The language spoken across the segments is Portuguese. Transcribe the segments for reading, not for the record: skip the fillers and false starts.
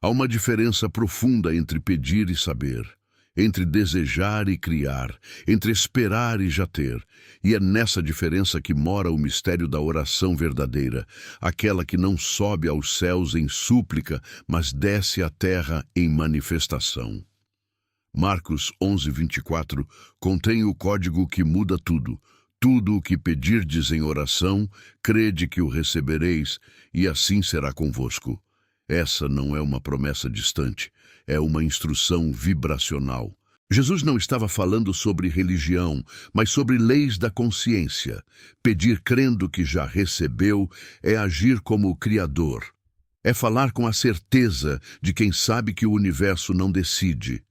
Há uma diferença profunda entre pedir e saber, entre desejar e criar, entre esperar e já ter. E é nessa diferença que mora o mistério da oração verdadeira, aquela que não sobe aos céus em súplica, mas desce à terra em manifestação. Marcos 11:24 contém o código que muda tudo. Tudo o que pedirdes em oração, crede que o recebereis, e assim será convosco. Essa não é uma promessa distante, é uma instrução vibracional. Jesus não estava falando sobre religião, mas sobre leis da consciência. Pedir crendo que já recebeu é agir como o Criador. É falar com a certeza de quem sabe que o universo não decide.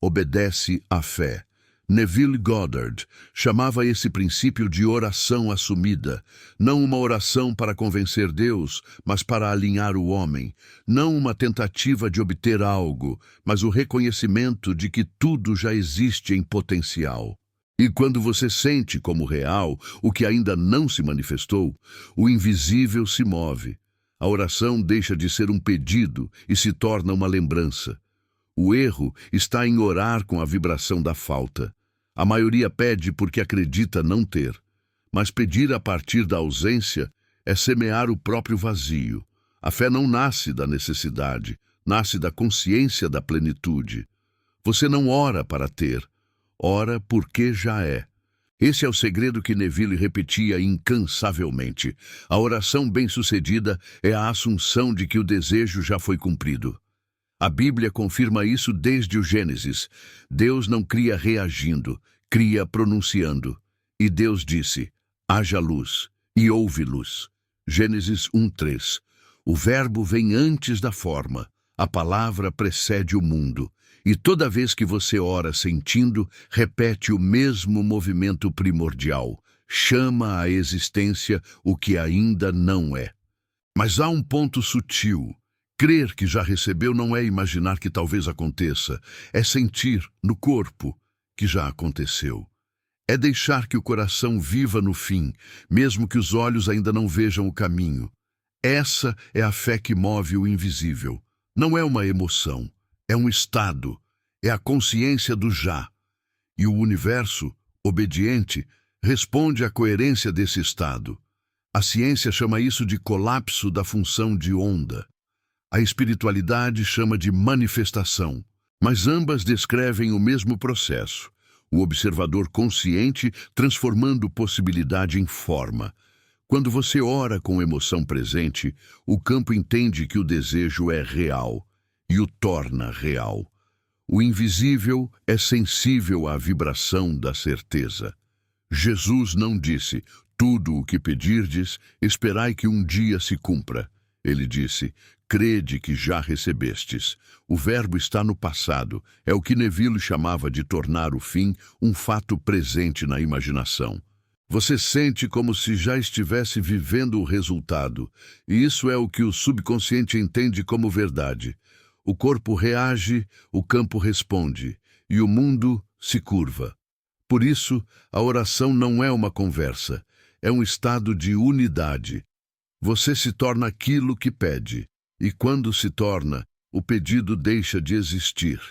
Obedece à fé. Neville Goddard chamava esse princípio de oração assumida, não uma oração para convencer Deus, mas para alinhar o homem, não uma tentativa de obter algo, mas o reconhecimento de que tudo já existe em potencial. E quando você sente como real o que ainda não se manifestou, o invisível se move. A oração deixa de ser um pedido e se torna uma lembrança. O erro está em orar com a vibração da falta. A maioria pede porque acredita não ter. Mas pedir a partir da ausência é semear o próprio vazio. A fé não nasce da necessidade, nasce da consciência da plenitude. Você não ora para ter, ora porque já é. Esse é o segredo que Neville repetia incansavelmente. A oração bem-sucedida é a assunção de que o desejo já foi cumprido. A Bíblia confirma isso desde o Gênesis. Deus não cria reagindo, cria pronunciando. E Deus disse, haja luz, e houve luz. Gênesis 1:3. O verbo vem antes da forma, a palavra precede o mundo. E toda vez que você ora sentindo, repete o mesmo movimento primordial. Chama à existência o que ainda não é. Mas há um ponto sutil. Crer que já recebeu não é imaginar que talvez aconteça, é sentir no corpo que já aconteceu. É deixar que o coração viva no fim, mesmo que os olhos ainda não vejam o caminho. Essa é a fé que move o invisível. Não é uma emoção, é um estado, é a consciência do já. E o universo, obediente, responde à coerência desse estado. A ciência chama isso de colapso da função de onda. A espiritualidade chama de manifestação, mas ambas descrevem o mesmo processo, o observador consciente transformando possibilidade em forma. Quando você ora com emoção presente, o campo entende que o desejo é real e o torna real. O invisível é sensível à vibração da certeza. Jesus não disse, tudo o que pedirdes, esperai que um dia se cumpra. Ele disse, crede que já recebestes. O verbo está no passado. É o que Neville chamava de tornar o fim um fato presente na imaginação. Você sente como se já estivesse vivendo o resultado, e isso é o que o subconsciente entende como verdade. O corpo reage, o campo responde, e o mundo se curva. Por isso, a oração não é uma conversa, é um estado de unidade. Você se torna aquilo que pede. E quando se torna, o pedido deixa de existir.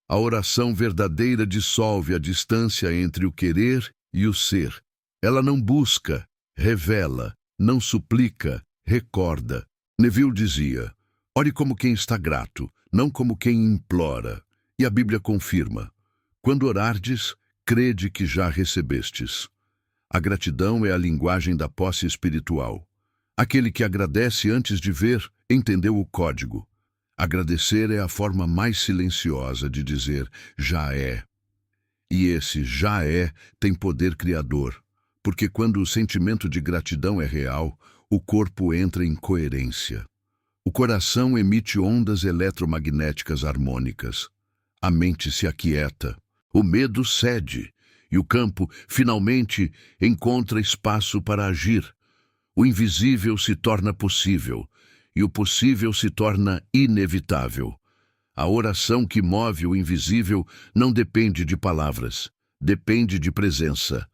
A oração verdadeira dissolve a distância entre o querer e o ser. Ela não busca, revela, não suplica, recorda. Neville dizia, ore como quem está grato, não como quem implora. E a Bíblia confirma, quando orardes, crede que já recebestes. A gratidão é a linguagem da posse espiritual. Aquele que agradece antes de ver, entendeu o código. Agradecer é a forma mais silenciosa de dizer já é. E esse já é tem poder criador, porque quando o sentimento de gratidão é real, o corpo entra em coerência. O coração emite ondas eletromagnéticas harmônicas. A mente se aquieta, o medo cede, e o campo, finalmente, encontra espaço para agir. O invisível se torna possível, e o possível se torna inevitável. A oração que move o invisível não depende de palavras, depende de presença.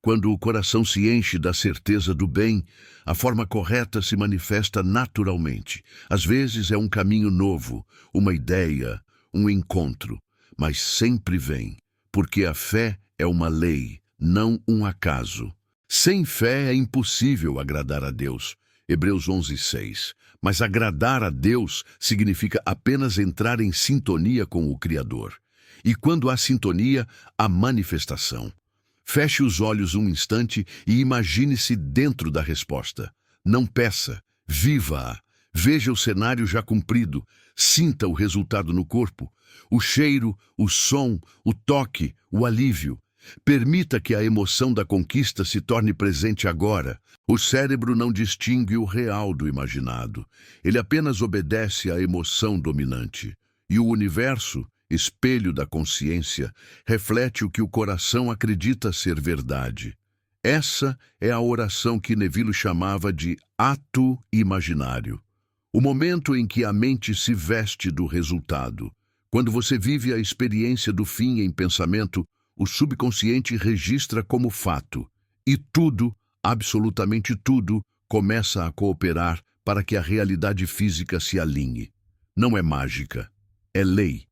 Quando o coração se enche da certeza do bem, a forma correta se manifesta naturalmente. Às vezes é um caminho novo, uma ideia, um encontro, mas sempre vem, porque a fé é uma lei, não um acaso. Sem fé é impossível agradar a Deus. Hebreus 11:6. Mas agradar a Deus significa apenas entrar em sintonia com o Criador. E quando há sintonia, há manifestação. Feche os olhos um instante e imagine-se dentro da resposta. Não peça, viva-a. Veja o cenário já cumprido, sinta o resultado no corpo, o cheiro, o som, o toque, o alívio. Permita que a emoção da conquista se torne presente agora. O cérebro não distingue o real do imaginado. Ele apenas obedece à emoção dominante. E o universo, espelho da consciência, reflete o que o coração acredita ser verdade. Essa é a oração que Neville chamava de ato imaginário. O momento em que a mente se veste do resultado. Quando você vive a experiência do fim em pensamento, o subconsciente registra como fato. E tudo, absolutamente tudo, começa a cooperar para que a realidade física se alinhe. Não é mágica, é lei.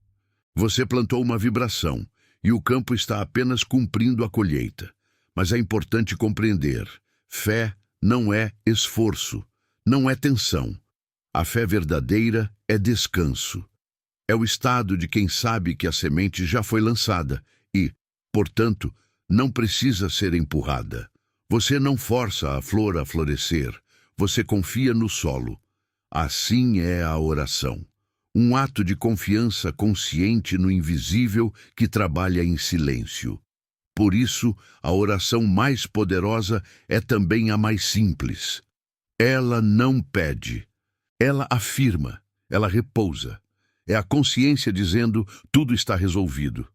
Você plantou uma vibração e o campo está apenas cumprindo a colheita. Mas é importante compreender: fé não é esforço, não é tensão. A fé verdadeira é descanso. É o estado de quem sabe que a semente já foi lançada e, portanto, não precisa ser empurrada. Você não força a flor a florescer, você confia no solo. Assim é a oração. Um ato de confiança consciente no invisível que trabalha em silêncio. Por isso, a oração mais poderosa é também a mais simples. Ela não pede, ela afirma, ela repousa. É a consciência dizendo: tudo está resolvido.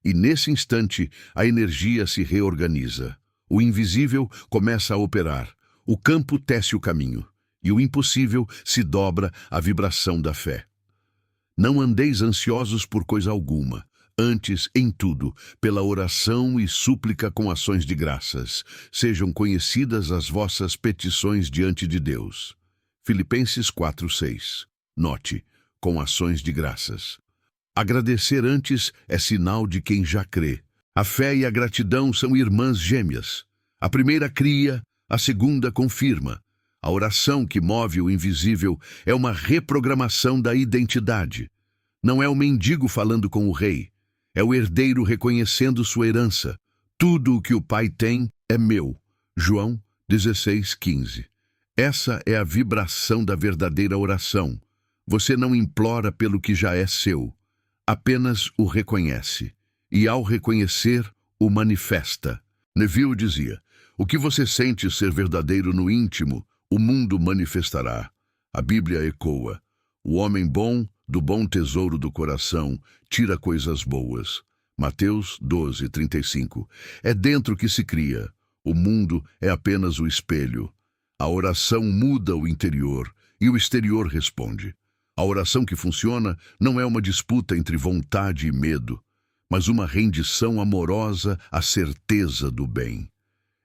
E nesse instante, a energia se reorganiza. O invisível começa a operar. O campo tece o caminho. E o impossível se dobra à vibração da fé. Não andeis ansiosos por coisa alguma. Antes, em tudo, pela oração e súplica com ações de graças, sejam conhecidas as vossas petições diante de Deus. Filipenses 4:6. Note, com ações de graças. Agradecer antes é sinal de quem já crê. A fé e a gratidão são irmãs gêmeas. A primeira cria, a segunda confirma. A oração que move o invisível é uma reprogramação da identidade. Não é o mendigo falando com o rei. É o herdeiro reconhecendo sua herança. Tudo o que o Pai tem é meu. João 16:15. Essa é a vibração da verdadeira oração. Você não implora pelo que já é seu. Apenas o reconhece. E ao reconhecer, o manifesta. Neville dizia: o que você sente ser verdadeiro no íntimo, o mundo manifestará. A Bíblia ecoa: o homem bom, do bom tesouro do coração, tira coisas boas. Mateus 12:35. É dentro que se cria. O mundo é apenas o espelho. A oração muda o interior e o exterior responde. A oração que funciona não é uma disputa entre vontade e medo, mas uma rendição amorosa à certeza do bem.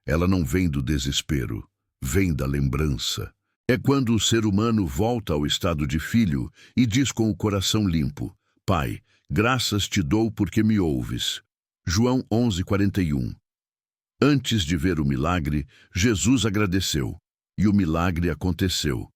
Ela não vem do desespero, vem da lembrança. É quando o ser humano volta ao estado de filho e diz com o coração limpo: Pai, graças te dou porque me ouves. João 11:41. Antes de ver o milagre, Jesus agradeceu, e o milagre aconteceu.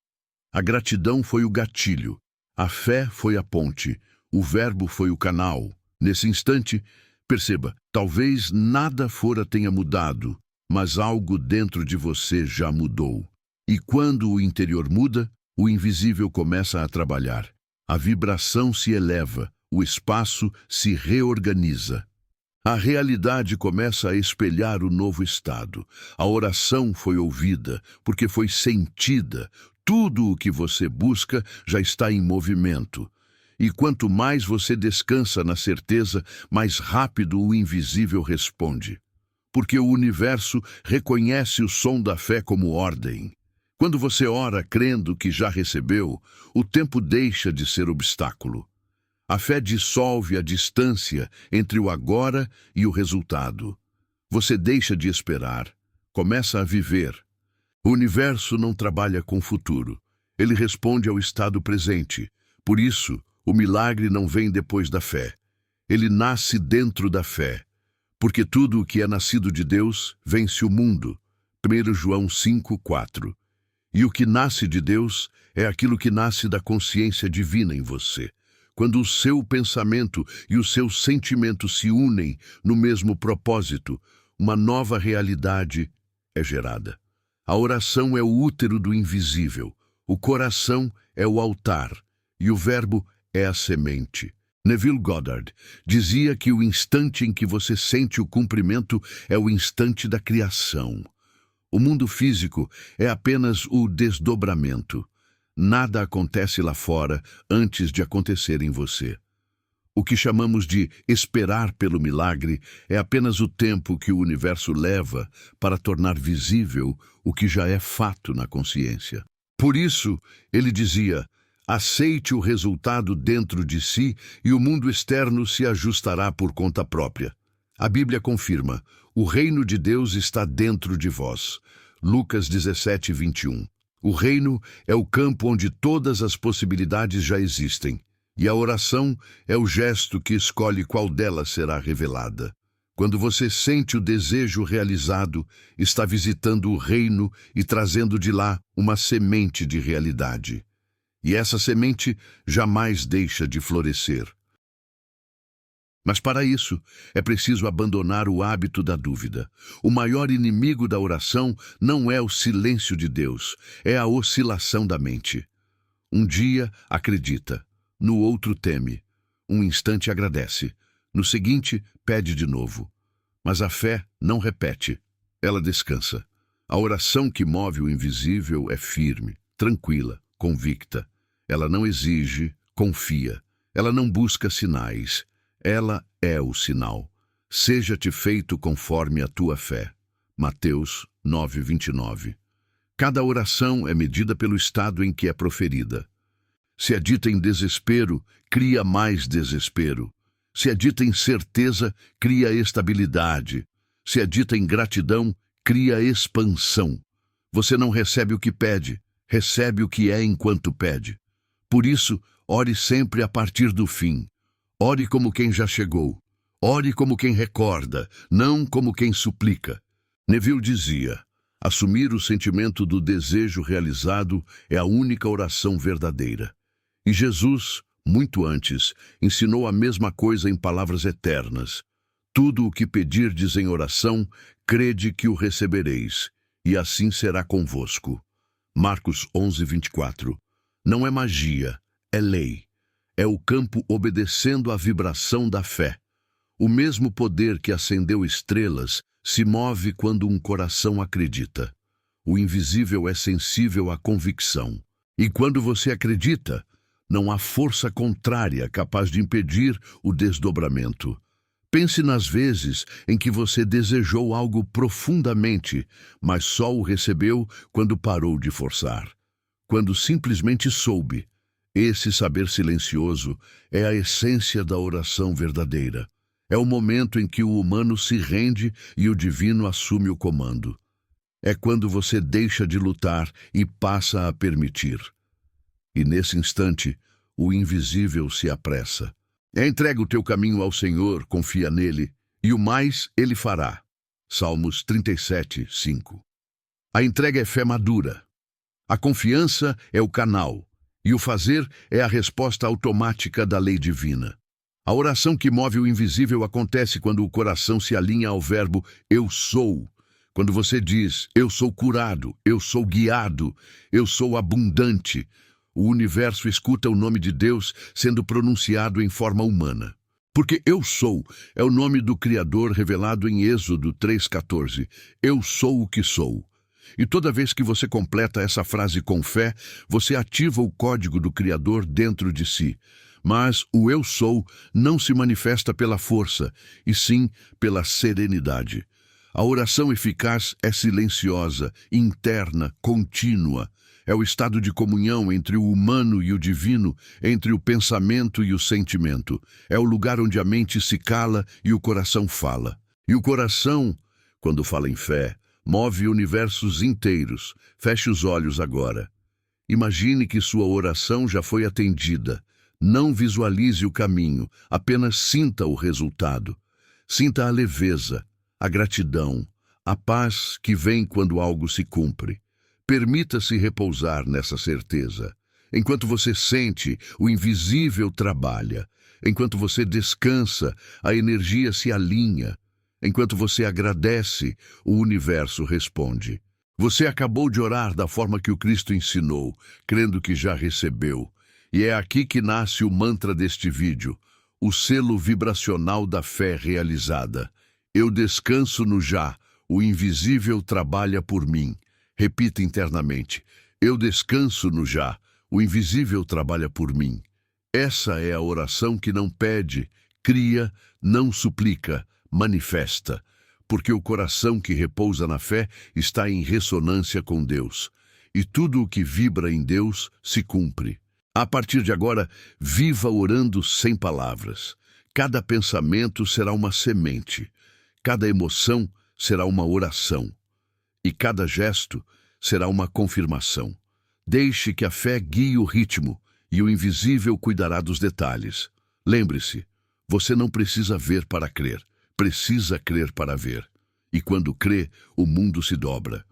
A gratidão foi o gatilho, a fé foi a ponte, o verbo foi o canal. Nesse instante, perceba, talvez nada fora tenha mudado, mas algo dentro de você já mudou. E quando o interior muda, o invisível começa a trabalhar. A vibração se eleva, o espaço se reorganiza. A realidade começa a espelhar o novo estado. A oração foi ouvida, porque foi sentida. Tudo o que você busca já está em movimento. E quanto mais você descansa na certeza, mais rápido o invisível responde. Porque o universo reconhece o som da fé como ordem. Quando você ora crendo que já recebeu, o tempo deixa de ser obstáculo. A fé dissolve a distância entre o agora e o resultado. Você deixa de esperar, começa a viver. O universo não trabalha com o futuro. Ele responde ao estado presente. Por isso, o milagre não vem depois da fé. Ele nasce dentro da fé. Porque tudo o que é nascido de Deus vence o mundo. 1 João 5:4. E o que nasce de Deus é aquilo que nasce da consciência divina em você. Quando o seu pensamento e o seu sentimento se unem no mesmo propósito, uma nova realidade é gerada. A oração é o útero do invisível, o coração é o altar e o verbo é a semente. Neville Goddard dizia que o instante em que você sente o cumprimento é o instante da criação. O mundo físico é apenas o desdobramento. Nada acontece lá fora antes de acontecer em você. O que chamamos de esperar pelo milagre é apenas o tempo que o universo leva para tornar visível o que já é fato na consciência. Por isso, ele dizia: aceite o resultado dentro de si e o mundo externo se ajustará por conta própria. A Bíblia confirma: o reino de Deus está dentro de vós. Lucas 17:21. O reino é o campo onde todas as possibilidades já existem. E a oração é o gesto que escolhe qual delas será revelada. Quando você sente o desejo realizado, está visitando o reino e trazendo de lá uma semente de realidade. E essa semente jamais deixa de florescer. Mas para isso, é preciso abandonar o hábito da dúvida. O maior inimigo da oração não é o silêncio de Deus, é a oscilação da mente. Um dia acredita, no outro teme, um instante agradece, no seguinte pede de novo. Mas a fé não repete, ela descansa. A oração que move o invisível é firme, tranquila, convicta. Ela não exige, confia. Ela não busca sinais. Ela é o sinal. Seja-te feito conforme a tua fé. Mateus 9:29. Cada oração é medida pelo estado em que é proferida. Se é dita em desespero, cria mais desespero. Se é dita em certeza, cria estabilidade. Se é dita em gratidão, cria expansão. Você não recebe o que pede, recebe o que é enquanto pede. Por isso, ore sempre a partir do fim. Ore como quem já chegou. Ore como quem recorda, não como quem suplica. Neville dizia: assumir o sentimento do desejo realizado é a única oração verdadeira. E Jesus, muito antes, ensinou a mesma coisa em palavras eternas. Tudo o que pedirdes em oração, crede que o recebereis, e assim será convosco. Marcos 11:24. Não é magia, é lei. É o campo obedecendo à vibração da fé. O mesmo poder que acendeu estrelas se move quando um coração acredita. O invisível é sensível à convicção. E quando você acredita, não há força contrária capaz de impedir o desdobramento. Pense nas vezes em que você desejou algo profundamente, mas só o recebeu quando parou de forçar. Quando simplesmente soube. Esse saber silencioso é a essência da oração verdadeira. É o momento em que o humano se rende e o divino assume o comando. É quando você deixa de lutar e passa a permitir. E nesse instante, o invisível se apressa. Entrega o teu caminho ao Senhor, confia nele, e o mais ele fará. Salmos 37:5. A entrega é fé madura. A confiança é o canal. E o fazer é a resposta automática da lei divina. A oração que move o invisível acontece quando o coração se alinha ao verbo eu sou. Quando você diz, eu sou curado, eu sou guiado, eu sou abundante, o universo escuta o nome de Deus sendo pronunciado em forma humana. Porque eu sou é o nome do Criador revelado em Êxodo 3:14. Eu sou o que sou. E toda vez que você completa essa frase com fé, você ativa o código do Criador dentro de si. Mas o eu sou não se manifesta pela força, e sim pela serenidade. A oração eficaz é silenciosa, interna, contínua. É o estado de comunhão entre o humano e o divino, entre o pensamento e o sentimento. É o lugar onde a mente se cala e o coração fala. E o coração Quando fala em fé, move universos inteiros. Feche os olhos agora. Imagine que sua oração já foi atendida. Não visualize o caminho, apenas sinta o resultado. Sinta a leveza, a gratidão, a paz que vem quando algo se cumpre. Permita-se repousar nessa certeza. Enquanto você sente, o invisível trabalha. Enquanto você descansa, a energia se alinha. Enquanto você agradece, o universo responde. Você acabou de orar da forma que o Cristo ensinou, crendo que já recebeu. E é aqui que nasce o mantra deste vídeo, o selo vibracional da fé realizada. Eu descanso no já, o invisível trabalha por mim. Repita internamente, eu descanso no já, o invisível trabalha por mim. Essa é a oração que não pede, cria, não suplica, manifesta. Porque o coração que repousa na fé está em ressonância com Deus. E tudo o que vibra em Deus se cumpre. A partir de agora, viva orando sem palavras. Cada pensamento será uma semente. Cada emoção será uma oração. E cada gesto será uma confirmação. Deixe que a fé guie o ritmo e o invisível cuidará dos detalhes. Lembre-se, você não precisa ver para crer. Precisa crer para ver. E quando crê, o mundo se dobra.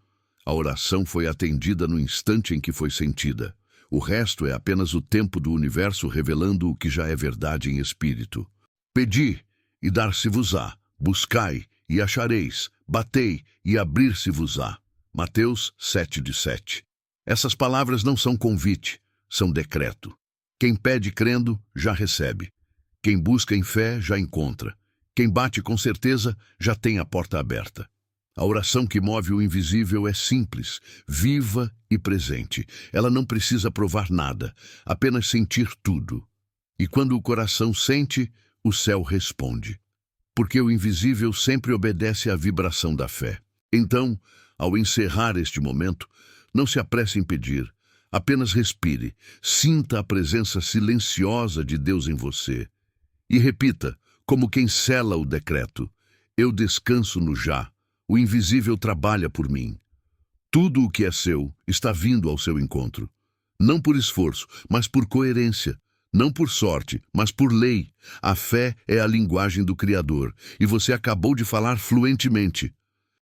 A oração foi atendida no instante em que foi sentida. O resto é apenas o tempo do universo revelando o que já é verdade em espírito. Pedi, e dar-se-vos-á. Buscai, e achareis. Batei, e abrir-se-vos-á. Mateus 7:7. Essas palavras não são convite, são decreto. Quem pede crendo, já recebe. Quem busca em fé, já encontra. Quem bate com certeza já tem a porta aberta. A oração que move o invisível é simples, viva e presente. Ela não precisa provar nada, apenas sentir tudo. E quando o coração sente, o céu responde. Porque o invisível sempre obedece à vibração da fé. Então, ao encerrar este momento, não se apresse em pedir. Apenas respire, sinta a presença silenciosa de Deus em você. E repita, como quem sela o decreto, eu descanso no já, o invisível trabalha por mim. Tudo o que é seu está vindo ao seu encontro. Não por esforço, mas por coerência. Não por sorte, mas por lei. A fé é a linguagem do Criador, e você acabou de falar fluentemente.